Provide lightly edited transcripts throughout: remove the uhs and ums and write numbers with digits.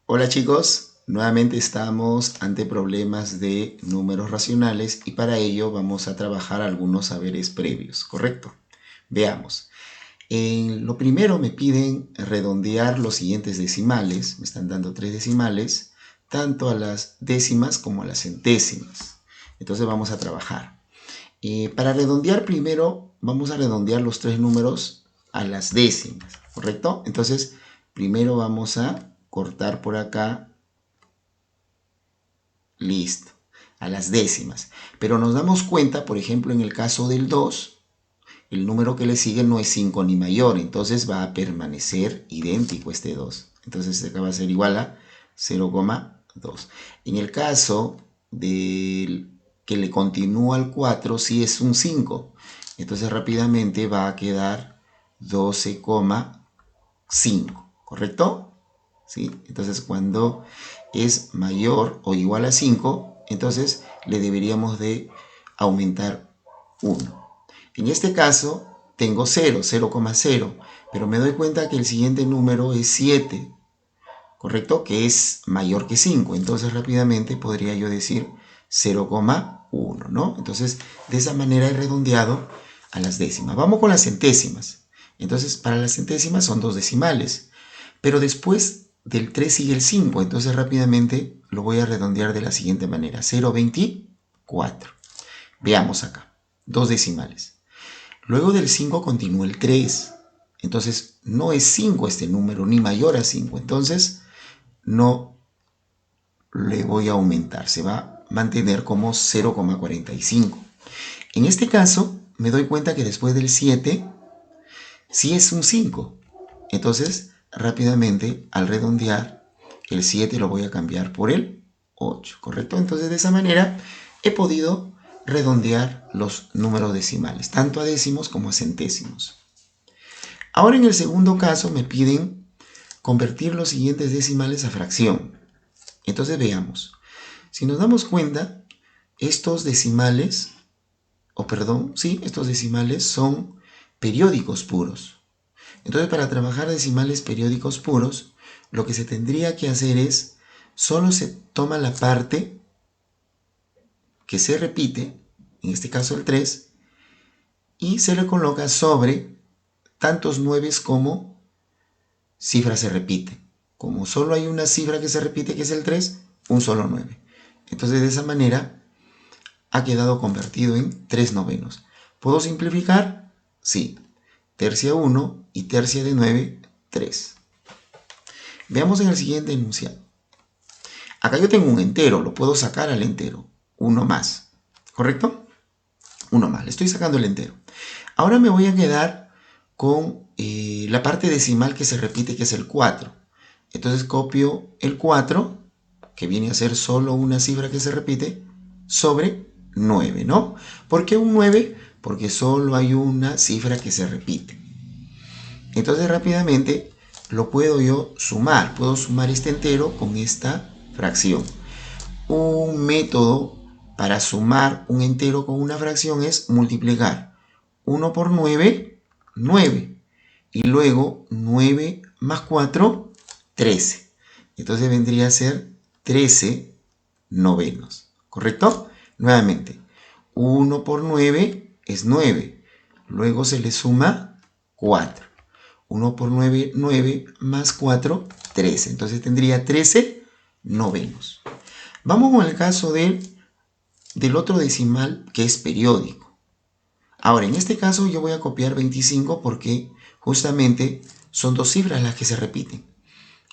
Hola chicos, nuevamente estamos ante problemas de números racionales y para ello vamos a trabajar algunos saberes previos, ¿correcto? Veamos. En lo primero me piden redondear los siguientes decimales, me están dando tres decimales, tanto a las décimas como a las centésimas. Entonces vamos a trabajar. Para redondear primero, vamos a redondear los tres números a las décimas, ¿correcto? Entonces primero vamos a cortar por acá. Listo, a las décimas. Pero nos damos cuenta, por ejemplo, en el caso del 2, el número que le sigue no es 5 ni mayor, entonces va a permanecer idéntico este 2. Entonces acá va a ser igual a 0,2. En el caso del que le continúa al 4, sí es un 5. Entonces rápidamente va a quedar 12,5, ¿correcto? ¿Sí? Entonces cuando es mayor o igual a 5, entonces le deberíamos de aumentar 1. En este caso tengo 0, 0,0, pero me doy cuenta que el siguiente número es 7, ¿correcto? Que es mayor que 5, entonces rápidamente podría yo decir 0,1, ¿no? Entonces de esa manera he redondeado a las décimas. Vamos con las centésimas. Entonces para las centésimas son dos decimales, pero después del 3 sigue el 5, entonces rápidamente lo voy a redondear de la siguiente manera, 0,24. Veamos acá, dos decimales. Luego del 5 continúa el 3, entonces no es 5 este número, ni mayor a 5, entonces no le voy a aumentar, se va a mantener como 0,45. En este caso me doy cuenta que después del 7 sí es un 5, entonces rápidamente al redondear el 7 lo voy a cambiar por el 8, ¿correcto? Entonces de esa manera he podido redondear los números decimales, tanto a décimos como a centésimos. Ahora en el segundo caso me piden convertir los siguientes decimales a fracción. Entonces veamos. Si nos damos cuenta, estos decimales, estos decimales son periódicos puros. Entonces para trabajar decimales periódicos puros, lo que se tendría que hacer es, solo se toma la parte que se repite, en este caso el 3, y se le coloca sobre tantos 9 como cifra se repite. Como solo hay una cifra que se repite, que es el 3, un solo 9. Entonces de esa manera ha quedado convertido en 3 novenos. ¿Puedo simplificar? Sí. Tercia 1 y tercia de 9, 3. Veamos en el siguiente enunciado. Acá yo tengo un entero, lo puedo sacar al entero. 1 más. ¿Correcto? 1 más. Le estoy sacando el entero. Ahora me voy a quedar con la parte decimal que se repite, que es el 4. Entonces copio el 4, que viene a ser solo una cifra que se repite, sobre 9, ¿no? ¿Por qué un 9? Porque solo hay una cifra que se repite. Entonces rápidamente lo puedo yo sumar. Puedo sumar este entero con esta fracción. Un método para sumar un entero con una fracción es multiplicar 1 por 9, 9. Y luego 9 más 4, 13. Entonces vendría a ser 13 novenos. ¿Correcto? Nuevamente, 1 por 9 es 9. Luego se le suma 4. 1 por 9, 9 más 4, 13. Entonces tendría 13 novenos. Vamos con el caso del otro decimal que es periódico. Ahora, en este caso yo voy a copiar 25 porque justamente son dos cifras las que se repiten.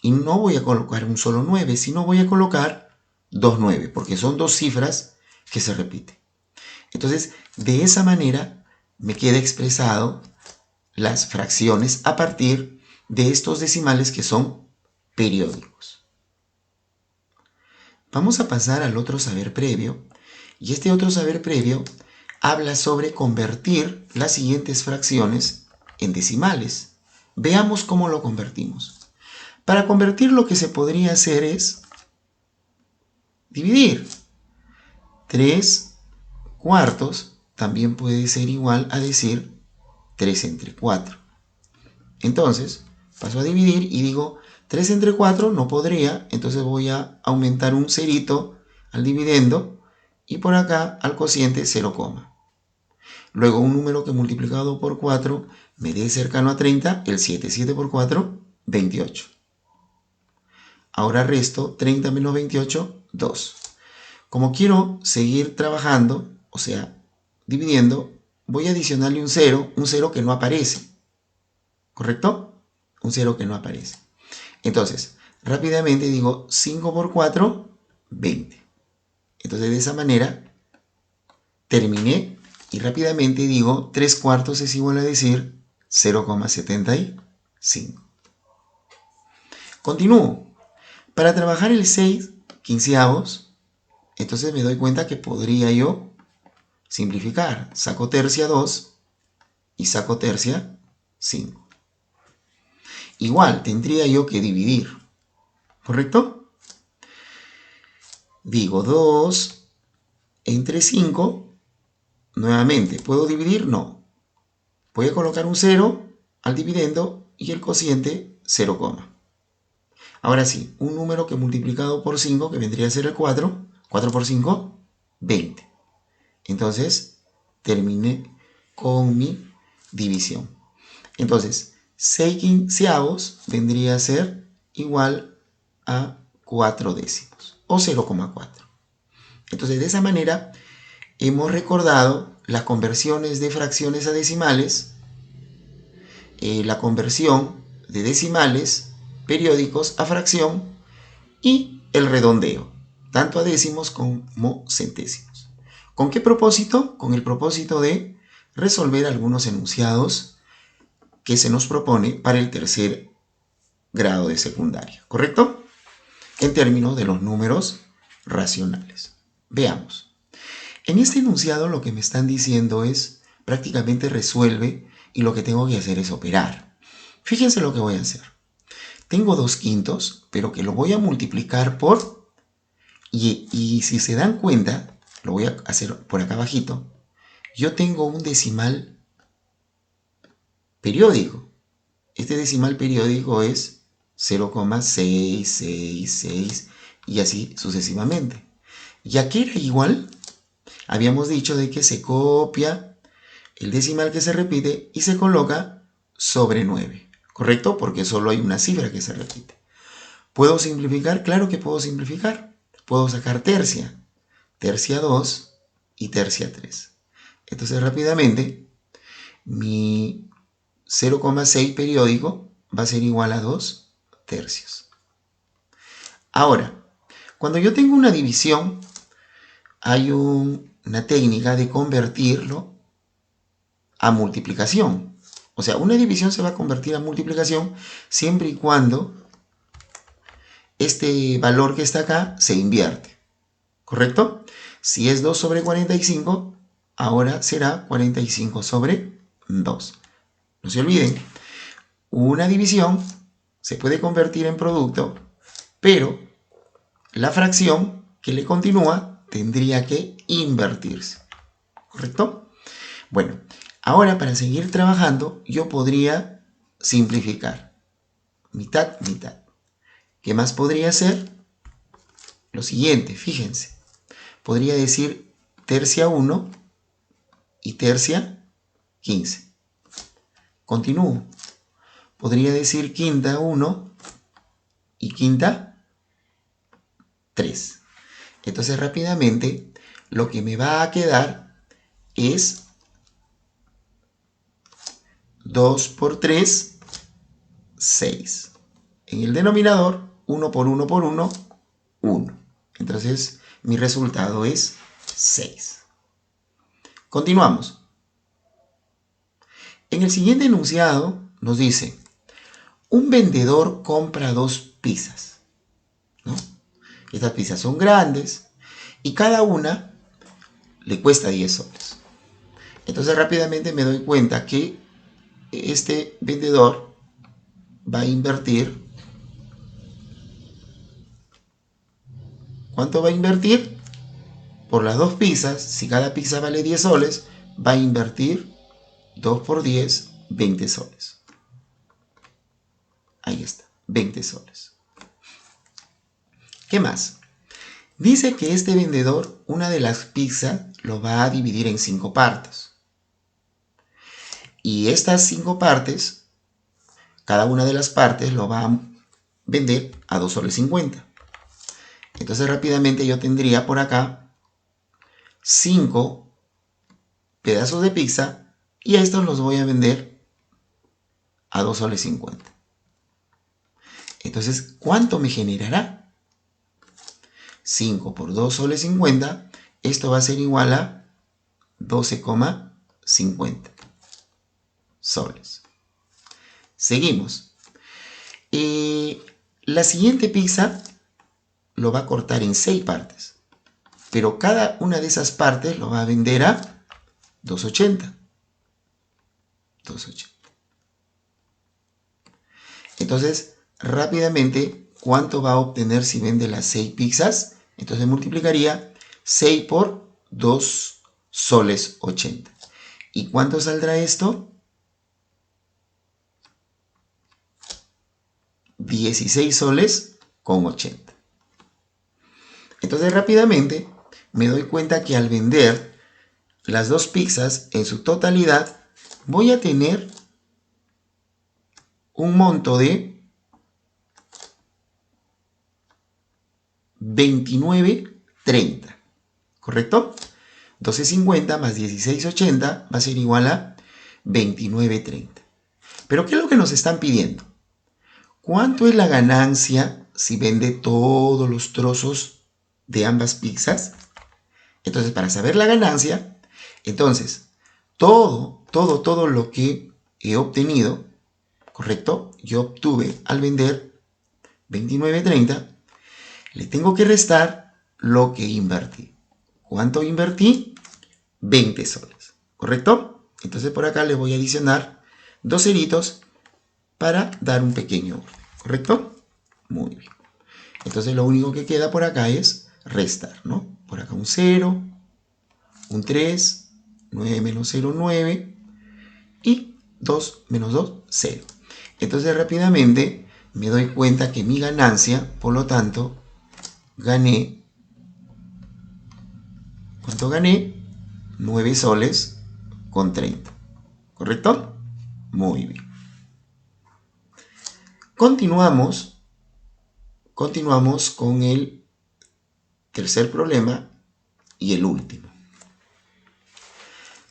Y no voy a colocar un solo 9, sino voy a colocar dos 9, porque son dos cifras que se repiten. Entonces, de esa manera me queda expresado las fracciones a partir de estos decimales que son periódicos. Vamos a pasar al otro saber previo, y este otro saber previo habla sobre convertir las siguientes fracciones en decimales. Veamos cómo lo convertimos. Para convertir lo que se podría hacer es dividir. 3 cuartos también puede ser igual a decir 3 entre 4. Entonces, Paso a dividir y digo 3 entre 4 no podría, entonces voy a aumentar un cerito al dividendo y por acá al cociente 0, luego un número que multiplicado por 4 me dé cercano a 30, el 7. 7 por 4, 28. Ahora resto 30 menos 28, 2. Como quiero seguir trabajando, o sea, dividiendo, voy a adicionarle un 0 que no aparece. ¿Correcto? Un 0 que no aparece. Entonces, rápidamente digo 5 por 4, 20. Entonces, de esa manera, terminé y rápidamente digo 3 cuartos es igual a decir 0,75. Continúo. Para trabajar el 6 quinceavos, entonces me doy cuenta que podría yo simplificar. Saco tercia 2 y saco tercia 5. Igual tendría yo que dividir, ¿correcto? Digo 2 entre 5. Nuevamente, ¿puedo dividir? No. Voy a colocar un 0 al dividendo y el cociente 0, ahora sí, un número que multiplicado por 5, que vendría a ser el 4, 4 por 5, 20. Entonces, terminé con mi división. Entonces, 6 quinceavos vendría a ser igual a 4 décimos, o 0,4. Entonces, de esa manera, hemos recordado las conversiones de fracciones a decimales, la conversión de decimales periódicos a fracción y el redondeo, tanto a décimos como centésimos. ¿Con qué propósito? Con el propósito de resolver algunos enunciados que se nos propone para el tercer grado de secundaria, ¿correcto? En términos de los números racionales. Veamos. En este enunciado lo que me están diciendo es prácticamente resuelve y lo que tengo que hacer es operar. Fíjense lo que voy a hacer. Tengo 2 quintos, pero que lo voy a multiplicar por... Y si se dan cuenta, lo voy a hacer por acá abajito, yo tengo un decimal periódico. Este decimal periódico es 0,666 y así sucesivamente. Y aquí era igual, habíamos dicho de que se copia el decimal que se repite y se coloca sobre 9, ¿correcto? Porque solo hay una cifra que se repite. ¿Puedo simplificar? Claro que puedo simplificar. Puedo sacar tercia, tercia 2 y tercia 3. Entonces rápidamente mi 0,6 periódico va a ser igual a 2 tercios. Ahora, cuando yo tengo una división, hay una técnica de convertirlo a multiplicación. O sea, una división se va a convertir a multiplicación siempre y cuando este valor que está acá se invierte. ¿Correcto? Si es 2 sobre 45, ahora será 45 sobre 2. No se olviden, una división se puede convertir en producto, pero la fracción que le continúa tendría que invertirse. ¿Correcto? Bueno, ahora para seguir trabajando yo podría simplificar. Mitad, mitad. ¿Qué más podría hacer? Lo siguiente, fíjense. Podría decir tercia 1 y tercia 15. Continúo. Podría decir quinta 1 y quinta 3. Entonces rápidamente lo que me va a quedar es 2 por 3, 6. En el denominador, 1 por 1 por 1, 1. Entonces mi resultado es 6. Continuamos. En el siguiente enunciado nos dice, un vendedor compra 2 pizzas, ¿no? Estas pizzas son grandes y cada una le cuesta 10 soles. Entonces rápidamente me doy cuenta que este vendedor va a invertir. ¿Cuánto va a invertir? Por las 2 pizzas, si cada pizza vale 10 soles, va a invertir 2 por 10, 20 soles. Ahí está, 20 soles. ¿Qué más? Dice que este vendedor, una de las pizzas, lo va a dividir en 5 partes. Y estas 5 partes, cada una de las partes lo va a vender a 2 soles 50. Entonces rápidamente yo tendría por acá 5 pedazos de pizza y a estos los voy a vender a 2 soles 50. Entonces, ¿cuánto me generará? 5 por 2 soles 50, esto va a ser igual a 12,50 soles. Seguimos. La siguiente pizza lo va a cortar en 6 partes, pero cada una de esas partes lo va a vender a 2,80. 2,80. Entonces, rápidamente, ¿cuánto va a obtener si vende las 6 pizzas? Entonces multiplicaría 6 por 2 soles 80. ¿Y cuánto saldrá esto? 16 soles con 80. Entonces rápidamente me doy cuenta que al vender las 2 pizzas en su totalidad voy a tener un monto de 29,30. ¿Correcto? 12,50 más 16,80 va a ser igual a 29,30. Pero ¿qué es lo que nos están pidiendo? ¿Cuánto es la ganancia si vende todos los trozos de ambas pizzas? Entonces, para saber la ganancia, entonces, todo lo que he obtenido, ¿correcto? Yo obtuve al vender 29,30, le tengo que restar lo que invertí. ¿Cuánto invertí? 20 soles, ¿correcto? Entonces por acá le voy a adicionar 2 ceritos para dar un pequeño orden, ¿correcto? Muy bien. Entonces lo único que queda por acá es restar, ¿no? Por acá un 0, un 3, 9 menos 0, 9 y 2 menos 2, 0. Entonces rápidamente me doy cuenta que mi ganancia, por lo tanto, gané, ¿cuánto gané? 9 soles con 30, ¿correcto? Muy bien. Continuamos con el tercer problema y el último.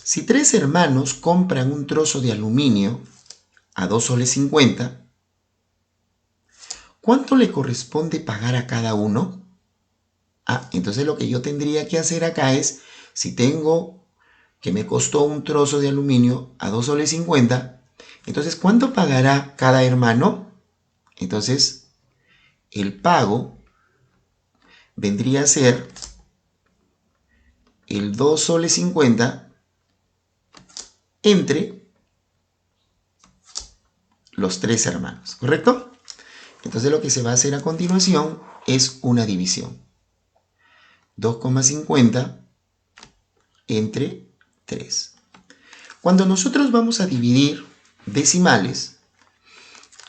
Si 3 hermanos compran un trozo de aluminio a 2 soles 50, ¿cuánto le corresponde pagar a cada uno? Entonces lo que yo tendría que hacer acá es, si tengo que me costó un trozo de aluminio a 2 soles 50, entonces ¿cuánto pagará cada hermano? Entonces el pago vendría a ser el 2 soles 50 entre los 3 hermanos, ¿correcto? Entonces lo que se va a hacer a continuación es una división. 2,50 entre 3. Cuando nosotros vamos a dividir decimales,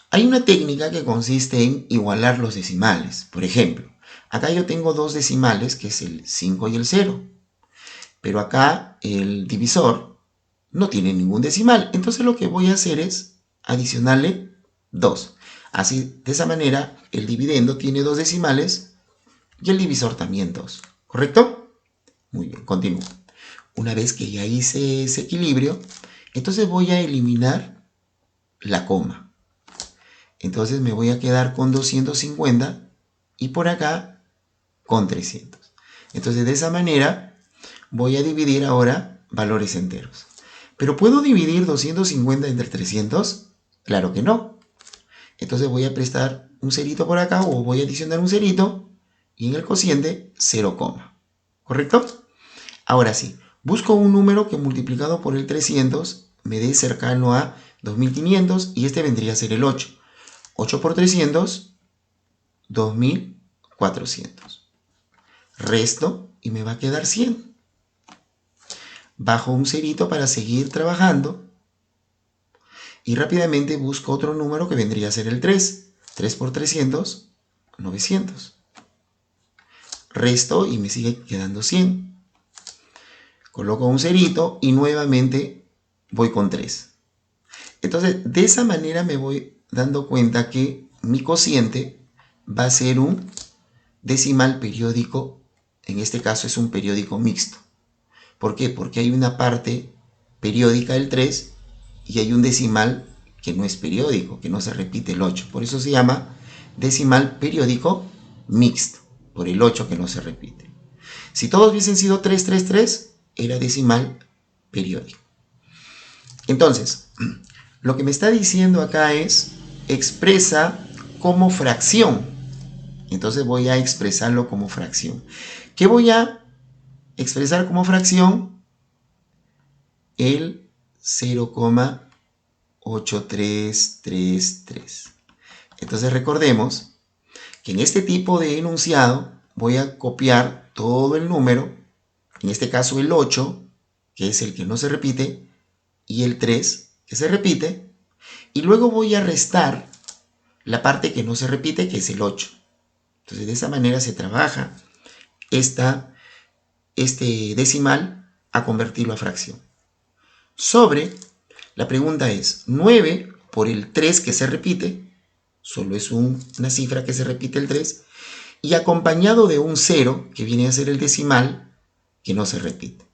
hay una técnica que consiste en igualar los decimales. Por ejemplo, acá yo tengo 2 decimales, que es el 5 y el 0. Pero acá el divisor no tiene ningún decimal. Entonces lo que voy a hacer es adicionarle 2. Así, de esa manera, el dividendo tiene 2 decimales y el divisor también 2. ¿Correcto? Muy bien, continúo. Una vez que ya hice ese equilibrio, entonces voy a eliminar la coma. Entonces me voy a quedar con 250 y por acá con 300. Entonces de esa manera voy a dividir ahora valores enteros. ¿Pero puedo dividir 250 entre 300? Claro que no. Entonces voy a prestar un cerito por acá o voy a adicionar un cerito y en el cociente 0, ¿correcto? Ahora sí, busco un número que multiplicado por el 300 me dé cercano a 2500 y este vendría a ser el 8. 8 por 300, 2400. Resto y me va a quedar 100. Bajo un cerito para seguir trabajando Y rápidamente busco otro número que vendría a ser el 3. 3 por 300, 900. Resto y me sigue quedando 100. Coloco un cerito y nuevamente voy con 3. Entonces, de esa manera me voy dando cuenta que mi cociente va a ser un decimal periódico. En este caso es un periódico mixto. ¿Por qué? Porque hay una parte periódica del 3 y hay un decimal que no es periódico, que no se repite el 8. Por eso se llama decimal periódico mixto, por el 8 que no se repite. Si todos hubiesen sido 333, era decimal periódico. Entonces, lo que me está diciendo acá es expresa como fracción. Entonces voy a expresarlo como fracción. ¿Qué voy a expresar como fracción? El 0,8333. Entonces recordemos que en este tipo de enunciado voy a copiar todo el número, en este caso el 8, que es el que no se repite, y el 3, que se repite, y luego voy a restar la parte que no se repite, que es el 8. Entonces de esa manera se trabaja este decimal a convertirlo a fracción. Sobre, la pregunta es 9 por el 3 que se repite, solo es una cifra que se repite el 3, y acompañado de un 0, que viene a ser el decimal, que no se repite.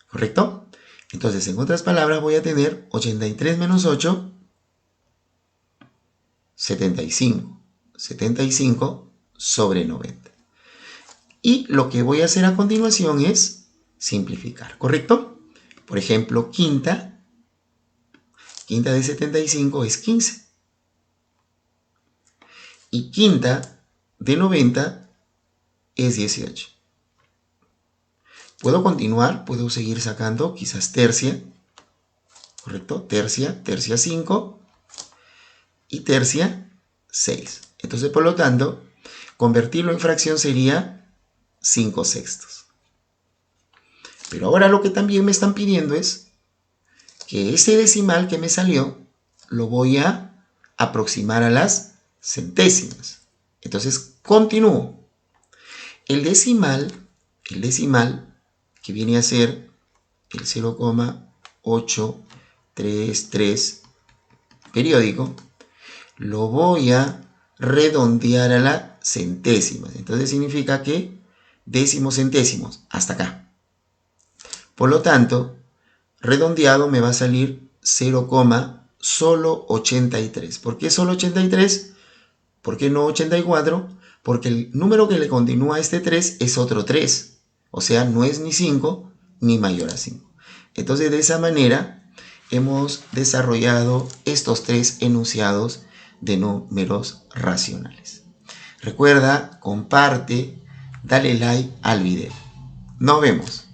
¿Correcto? Entonces, en otras palabras, voy a tener 83 menos 8, 75. 75 sobre 90. Y lo que voy a hacer a continuación es simplificar, ¿correcto? Por ejemplo, quinta de 75 es 15. Y quinta de 90 es 18. Puedo continuar, puedo seguir sacando quizás tercia, ¿correcto? Tercia 5 y tercia 6. Entonces, por lo tanto, convertirlo en fracción sería 5 sextos. Pero ahora lo que también me están pidiendo es que ese decimal que me salió lo voy a aproximar a las centésimas. Entonces, continúo. El decimal que viene a ser el 0,833 periódico, lo voy a redondear a la centésima. Entonces significa que décimos centésimos, hasta acá. Por lo tanto, redondeado me va a salir 0,83. ¿Por qué solo 83? ¿Por qué no 84? Porque el número que le continúa a este 3 es otro 3. O sea, no es ni 5 ni mayor a 5. Entonces, de esa manera, hemos desarrollado estos 3 enunciados de números racionales. Recuerda, comparte, dale like al video. Nos vemos.